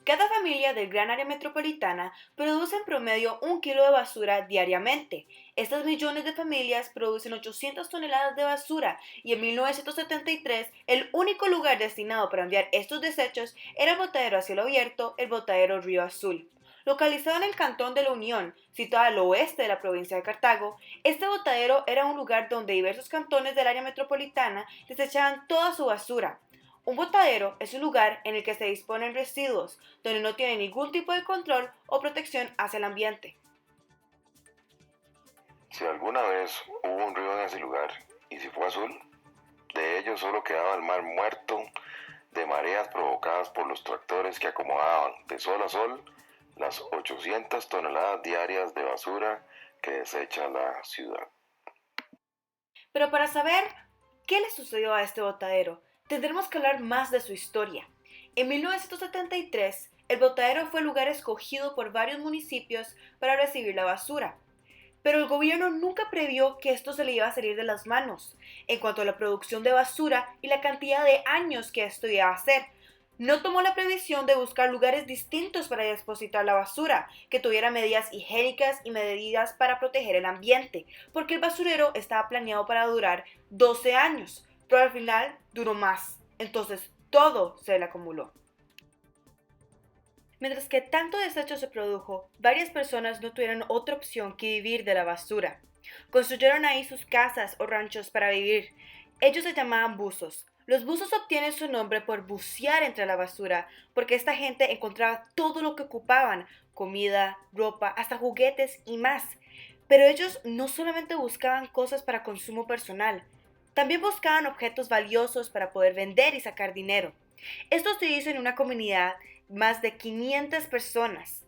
Cada familia del gran área metropolitana produce en promedio 1 kilo de basura diariamente. Estas millones de familias producen 800 toneladas de basura y en 1973 el único lugar destinado para enviar estos desechos era el botadero a cielo abierto, el botadero Río Azul. Localizado en el Cantón de la Unión, situado al oeste de la provincia de Cartago, este botadero era un lugar donde diversos cantones del área metropolitana desechaban toda su basura. Un botadero es un lugar en el que se disponen residuos, donde no tiene ningún tipo de control o protección hacia el ambiente. Si alguna vez hubo un río en ese lugar, y si fue azul, de ello solo quedaba el mar muerto de mareas provocadas por los tractores que acomodaban de sol a sol las 800 toneladas diarias de basura que desecha la ciudad. Pero para saber qué le sucedió a este botadero, tendremos que hablar más de su historia. En 1973, el botadero fue el lugar escogido por varios municipios para recibir la basura. Pero el gobierno nunca previó que esto se le iba a salir de las manos, en cuanto a la producción de basura y la cantidad de años que esto iba a hacer. No tomó la previsión de buscar lugares distintos para depositar la basura, que tuviera medidas higiénicas y medidas para proteger el ambiente, porque el basurero estaba planeado para durar 12 años, pero al final duró más. Entonces todo se le acumuló. Mientras que tanto desecho se produjo, varias personas no tuvieron otra opción que vivir de la basura. Construyeron ahí sus casas o ranchos para vivir. Ellos se llamaban buzos. Los buzos obtienen su nombre por bucear entre la basura, porque esta gente encontraba todo lo que ocupaban, comida, ropa, hasta juguetes y más. Pero ellos no solamente buscaban cosas para consumo personal, también buscaban objetos valiosos para poder vender y sacar dinero. Esto se hizo en una comunidad más de 500 personas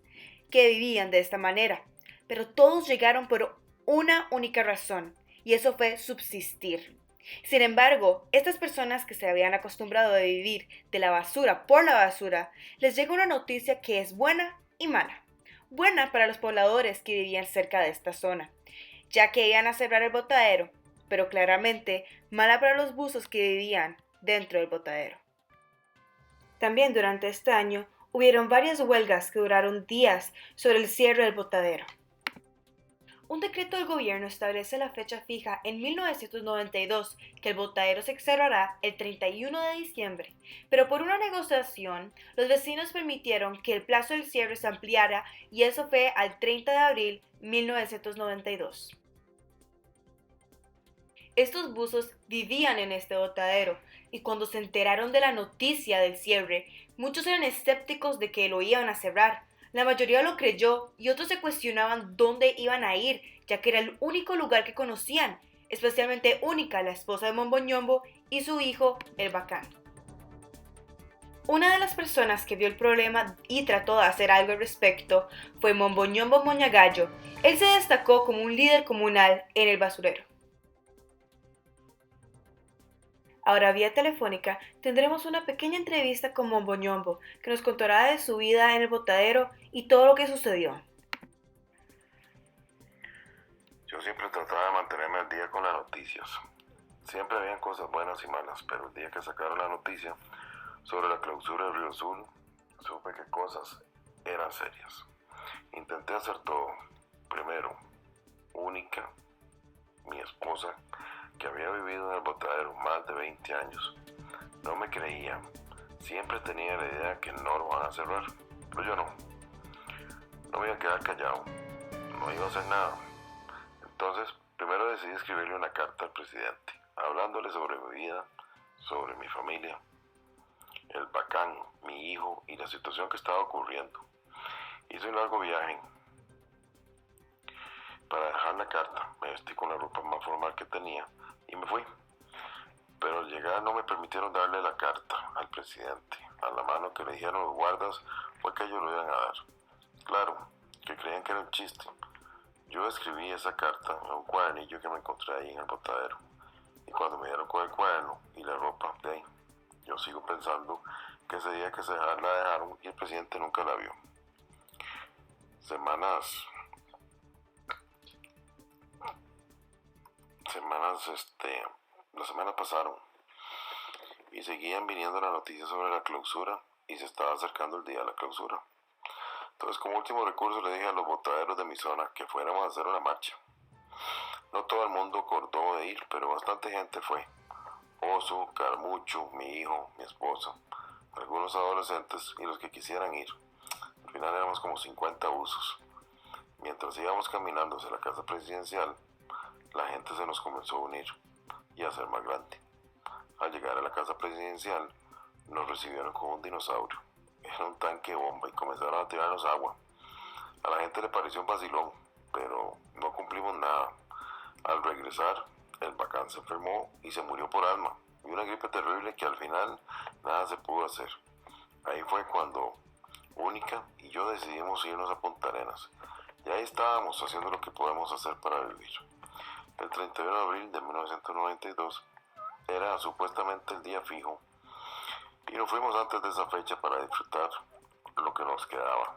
que vivían de esta manera, pero todos llegaron por una única razón, y eso fue subsistir. Sin embargo, estas personas que se habían acostumbrado a vivir de la basura por la basura, les llega una noticia que es buena y mala. Buena para los pobladores que vivían cerca de esta zona, ya que iban a cerrar el botadero, pero claramente mala para los buzos que vivían dentro del botadero. También durante este año hubieron varias huelgas que duraron días sobre el cierre del botadero. Un decreto del gobierno establece la fecha fija en 1992 que el botadero se cerrará el 31 de diciembre, pero por una negociación, los vecinos permitieron que el plazo del cierre se ampliara y eso fue al 30 de abril de 1992. Estos buzos vivían en este botadero y cuando se enteraron de la noticia del cierre, muchos eran escépticos de que lo iban a cerrar. La mayoría lo creyó y otros se cuestionaban dónde iban a ir, ya que era el único lugar que conocían, especialmente Única, la esposa de Momboñombo, y su hijo, el Bacán. Una de las personas que vio el problema y trató de hacer algo al respecto fue Momboñombo Moñagallo. Él se destacó como un líder comunal en el basurero. Ahora vía telefónica tendremos una pequeña entrevista con Momboñombo, que nos contará de su vida en el botadero y todo lo que sucedió. Yo siempre trataba de mantenerme al día con las noticias. Siempre habían cosas buenas y malas, pero el día que sacaron la noticia sobre la clausura del Río Azul, supe que cosas eran serias. Intenté hacer todo. Primero, Única, mi esposa, que había vivido en el botadero más de 20 años, no me creía. Siempre tenía la idea que no lo van a cerrar, pero yo no. No me iba a quedar callado, no iba a hacer nada. Entonces, primero decidí escribirle una carta al presidente, hablándole sobre mi vida, sobre mi familia, el Bacán, mi hijo y la situación que estaba ocurriendo. Hice un largo viaje. Para dejar la carta, me vestí con la ropa más formal que tenía y me fui. Pero al llegar no me permitieron darle la carta al presidente. A la mano que le dijeron los guardas fue que ellos lo iban a dar. Claro, que creían que era un chiste. Yo escribí esa carta en un cuadernillo que me encontré ahí en el botadero. Y cuando me dieron con el cuaderno y la ropa de ahí, yo sigo pensando que ese día que la dejaron y el presidente nunca la vio. Las semanas pasaron y seguían viniendo las noticias sobre la clausura y se estaba acercando el día de la clausura. Entonces, como último recurso, le dije a los botaderos de mi zona que fuéramos a hacer una marcha. No todo el mundo acordó de ir, pero bastante gente fue. Oso, Carmucho, mi hijo, mi esposa, algunos adolescentes y los que quisieran ir. Al final éramos como 50 usos. Mientras íbamos caminando hacia la casa presidencial, la gente se nos comenzó a unir y a hacer más grande. Al llegar a la casa presidencial, nos recibieron con un dinosaurio. Era un tanque bomba y comenzaron a tirarnos agua. A la gente le pareció un vacilón, pero no cumplimos nada. Al regresar, el bacán se enfermó y se murió por asma. Y una gripe terrible que al final nada se pudo hacer. Ahí fue cuando Única y yo decidimos irnos a Punta Arenas. Y ahí estábamos haciendo lo que podemos hacer para vivir. El 31 de abril de 1992 era supuestamente el día fijo y nos fuimos antes de esa fecha para disfrutar lo que nos quedaba.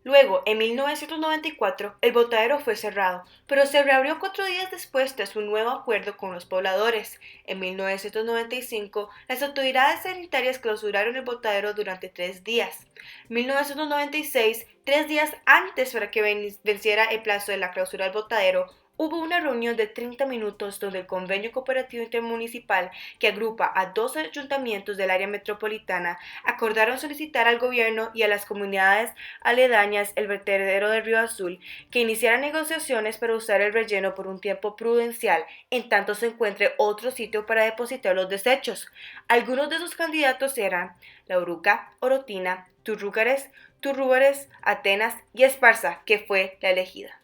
Luego, en 1994, el botadero fue cerrado, pero se reabrió 4 días después tras un nuevo acuerdo con los pobladores. En 1995, las autoridades sanitarias clausuraron el botadero durante 3 días. 1996, 3 días antes para que venciera el plazo de la clausura del botadero, hubo una reunión de 30 minutos donde el Convenio Cooperativo Intermunicipal, que agrupa a 2 ayuntamientos del área metropolitana, acordaron solicitar al gobierno y a las comunidades aledañas el vertedero del Río Azul que iniciaran negociaciones para usar el relleno por un tiempo prudencial, en tanto se encuentre otro sitio para depositar los desechos. Algunos de sus candidatos eran La Uruca, Orotina, Turrúbares, Atenas y Esparza, que fue la elegida.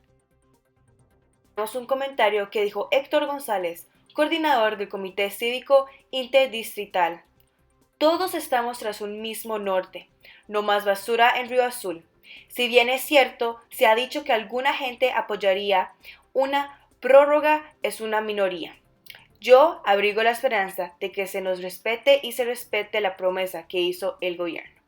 Un comentario que dijo Héctor González, coordinador del Comité Cívico Interdistrital. Todos estamos tras un mismo norte, no más basura en Río Azul. Si bien es cierto, se ha dicho que alguna gente apoyaría una prórroga, es una minoría. Yo abrigo la esperanza de que se nos respete y se respete la promesa que hizo el gobierno.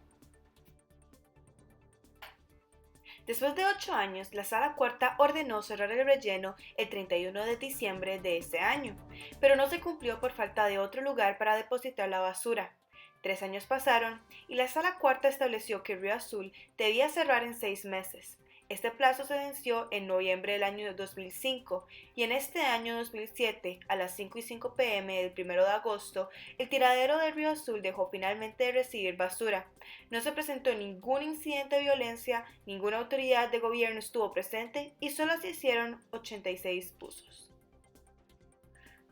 Después de 8 años, la Sala Cuarta ordenó cerrar el relleno el 31 de diciembre de ese año, pero no se cumplió por falta de otro lugar para depositar la basura. 3 años pasaron y la Sala Cuarta estableció que Río Azul debía cerrar en 6 meses. Este plazo se venció en noviembre del año 2005 y en este año 2007, a las 5:05 p.m. del 1 de agosto, el tiradero del Río Azul dejó finalmente de recibir basura. No se presentó ningún incidente de violencia, ninguna autoridad de gobierno estuvo presente y solo se hicieron 86 buzos.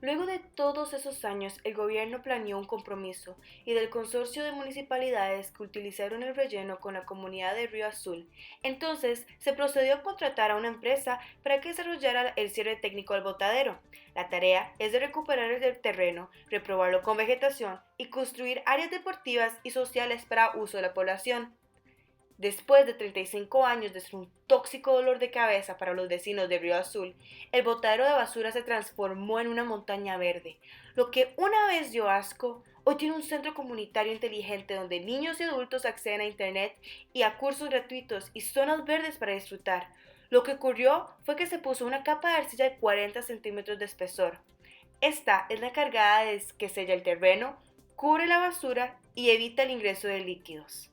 Luego de todos esos años, el gobierno planeó un compromiso y del consorcio de municipalidades que utilizaron el relleno con la comunidad de Río Azul. Entonces, se procedió a contratar a una empresa para que desarrollara el cierre técnico del botadero. La tarea es de recuperar el terreno, reprobarlo con vegetación y construir áreas deportivas y sociales para uso de la población. Después de 35 años de ser un tóxico dolor de cabeza para los vecinos de Río Azul, el botadero de basura se transformó en una montaña verde. Lo que una vez dio asco, hoy tiene un centro comunitario inteligente donde niños y adultos acceden a internet y a cursos gratuitos y zonas verdes para disfrutar. Lo que ocurrió fue que se puso una capa de arcilla de 40 centímetros de espesor. Esta es la encargada de que sella el terreno, cubre la basura y evita el ingreso de líquidos.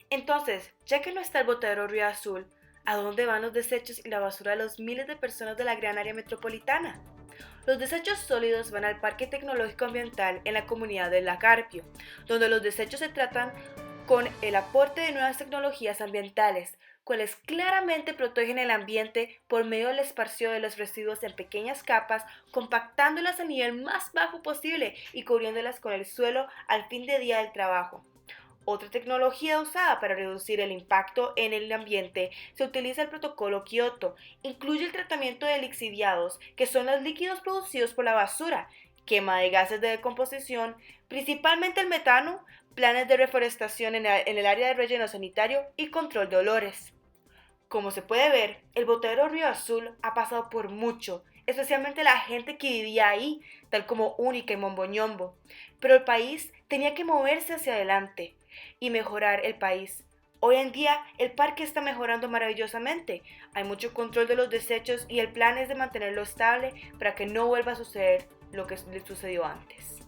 Entonces, ya que no está el botadero Río Azul, ¿a dónde van los desechos y la basura de los miles de personas de la gran área metropolitana? Los desechos sólidos van al Parque Tecnológico Ambiental en la comunidad de La Carpio, donde los desechos se tratan con el aporte de nuevas tecnologías ambientales, cuales claramente protegen el ambiente por medio del esparcio de los residuos en pequeñas capas, compactándolas a nivel más bajo posible y cubriéndolas con el suelo al fin de día del trabajo. Otra tecnología usada para reducir el impacto en el ambiente se utiliza el protocolo Kioto. Incluye el tratamiento de lixiviados, que son los líquidos producidos por la basura, quema de gases de decomposición, principalmente el metano, planes de reforestación en el área de relleno sanitario y control de olores. Como se puede ver, el botadero Río Azul ha pasado por mucho, especialmente la gente que vivía ahí, tal como Única y Momboñombo. Pero el país tenía que moverse hacia adelante y mejorar el país. Hoy en día el parque está mejorando maravillosamente. Hay mucho control de los desechos y el plan es de mantenerlo estable para que no vuelva a suceder lo que le sucedió antes.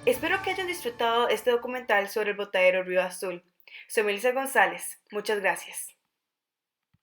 Espero que hayan disfrutado este documental sobre el botadero Río Azul. Soy Melissa González. Muchas gracias.